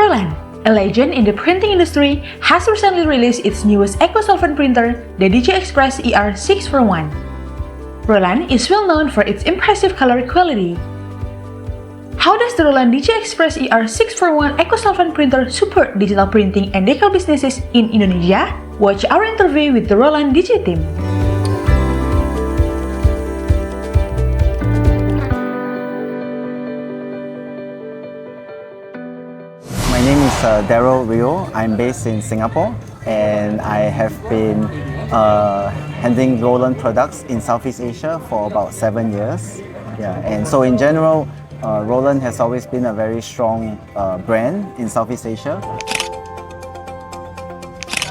Roland, a legend in the printing industry, has recently released its newest ecosolvent printer, the DGXPRESS ER-641. Roland is well known for its impressive color quality. How does the Roland DGXPRESS ER-641 ecosolvent printer support digital printing and decal businesses in Indonesia? Watch our interview with the Roland DG team. My name is Daryl. I'm based in Singapore, and I have been handling Roland products in Southeast Asia for about 7 years. Yeah, and so in general, Roland has always been a very strong brand in Southeast Asia.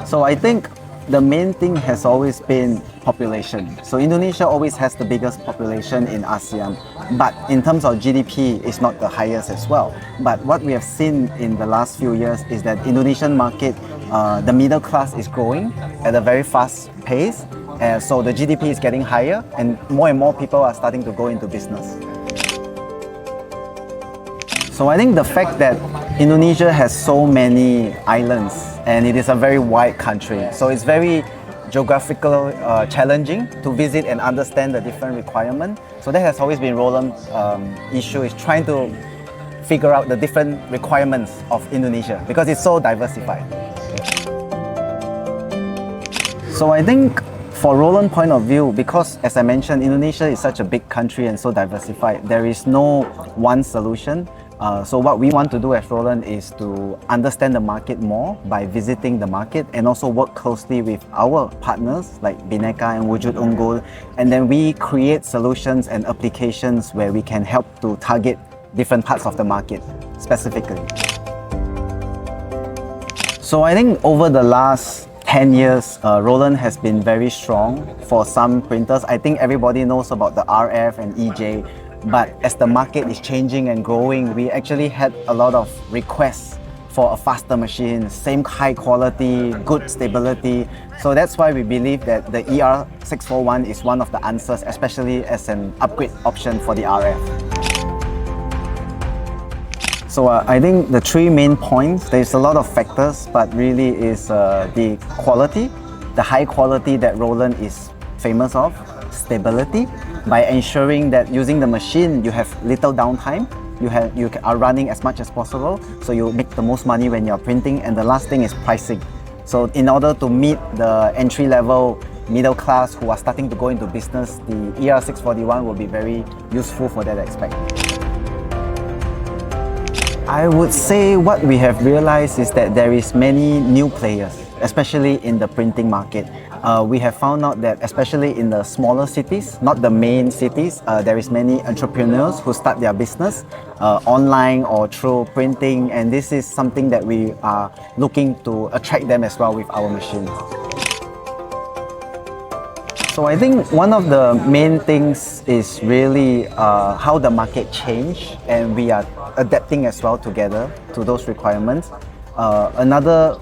So I think the main thing has always been population. So Indonesia always has the biggest population in ASEAN, but in terms of GDP, it's not the highest as well. But what we have seen in the last few years is that Indonesian market, the middle class is growing at a very fast pace. So the GDP is getting higher, and more people are starting to go into business. So I think the fact that Indonesia has so many islands and it is a very wide country, so it's very geographical challenging to visit and understand the different requirements. So that has always been Roland's issue, is trying to figure out the different requirements of Indonesia because it's so diversified. So I think for Roland's point of view, because as I mentioned, Indonesia is such a big country and so diversified, there is no one solution. So what we want to do as Roland is to understand the market more by visiting the market and also work closely with our partners like Decal and Wujud Unggul, and then we create solutions and applications where we can help to target different parts of the market specifically. So I think over the last 10 years, Roland has been very strong for some printers. I think everybody knows about the RF and EJ. But as the market is changing and growing, we actually had a lot of requests for a faster machine, same high quality, good stability. So that's why we believe that the ER-641 is one of the answers, especially as an upgrade option for the RF. So I think the three main points, there's a lot of factors, but really is the quality, the high quality that Roland is famous of, stability, by ensuring that using the machine you have little downtime, you are running as much as possible, so you make the most money when you're printing. And the last thing is pricing. So in order to meet the entry-level middle class who are starting to go into business, the ER-641 will be very useful for that aspect. I would say what we have realized is that there is many new players, especially in the printing market. We have found out that especially in the smaller cities, not the main cities, there is many entrepreneurs who start their business online or through printing, and this is something that we are looking to attract them as well with our machines. So I think one of the main things is really how the market changed, and we are adapting as well together to those requirements. Another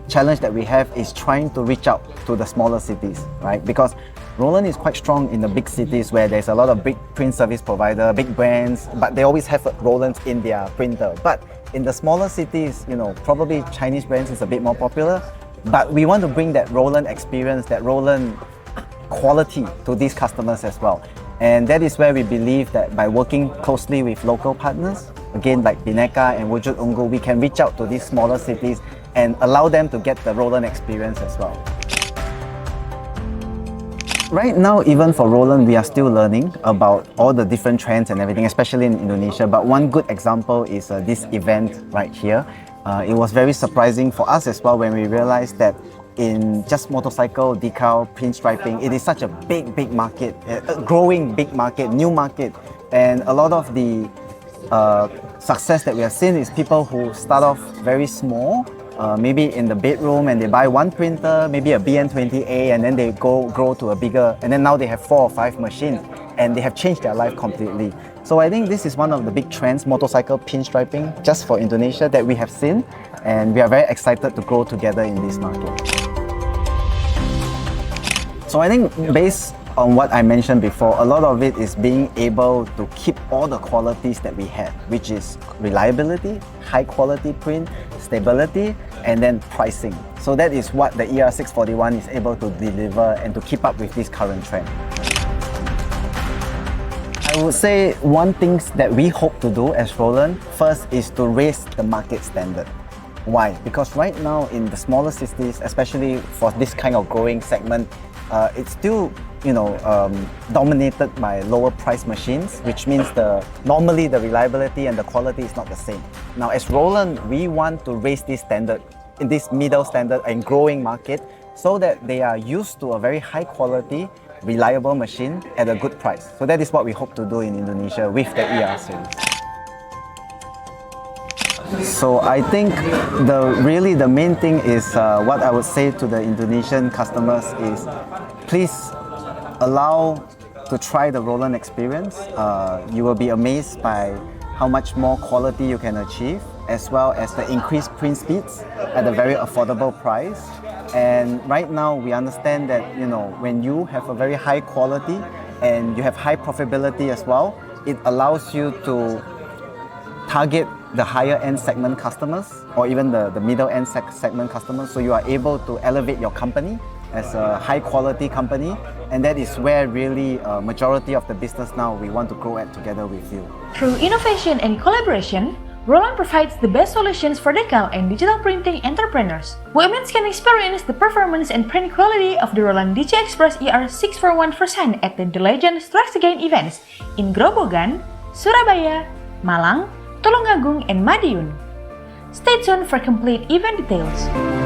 challenge that we have is trying to reach out to the smaller cities, right? Because Roland is quite strong in the big cities where there's a lot of big print service provider, big brands, but they always have Roland in their printer. But in the smaller cities, probably Chinese brands is a bit more popular, but we want to bring that Roland experience, that Roland quality to these customers as well. And that is where we believe that by working closely with local partners, again like Decal and Wujud Unggul, we can reach out to these smaller cities and allow them to get the Roland experience as well. Right now, even for Roland, we are still learning about all the different trends and everything, especially in Indonesia. But one good example is this event right here. It was very surprising for us as well when we realized that in just motorcycle, decal, print striping, it is such a big market, a growing big market, new market. And a lot of the success that we have seen is people who start off very small, maybe in the bedroom, and they buy one printer, maybe a BN20A, and then they grow to a bigger, and then now they have 4 or 5 machines, and they have changed their life completely. So I think this is one of the big trends, motorcycle pinstriping, just for Indonesia, that we have seen, and we are very excited to grow together in this market. So I think based on what I mentioned before, a lot of it is being able to keep all the qualities that we had, which is reliability, high quality print, stability, and then pricing. So that is what the ER-641 is able to deliver and to keep up with this current trend. I would say one thing that we hope to do as Roland, first is to raise the market standard. Why? Because right now in the smaller cities, especially for this kind of growing segment, it's still dominated by lower price machines, which means normally the reliability and the quality is not the same. Now as Roland, we want to raise this standard, in this middle standard and growing market, so that they are used to a very high quality, reliable machine at a good price. So that is what we hope to do in Indonesia with the ER series. So I think the main thing is what I would say to the Indonesian customers is please allow to try the Roland experience. You will be amazed by how much more quality you can achieve, as well as the increased print speeds at a very affordable price. And right now we understand that when you have a very high quality and you have high profitability as well, it allows you to target the higher end segment customers or even the middle end segment customers, so you are able to elevate your company as a high quality company, and that is where really majority of the business now we want to grow at together with you. Through innovation and collaboration, Roland provides the best solutions for decal and digital printing entrepreneurs. WUMates can experience the performance and print quality of the Roland DGXPRESS ER-641 firsthand at the Legend Strikes Again events in Grobogan, Surabaya, Malang, Tulungagung, and Madiun. Stay tuned for complete event details.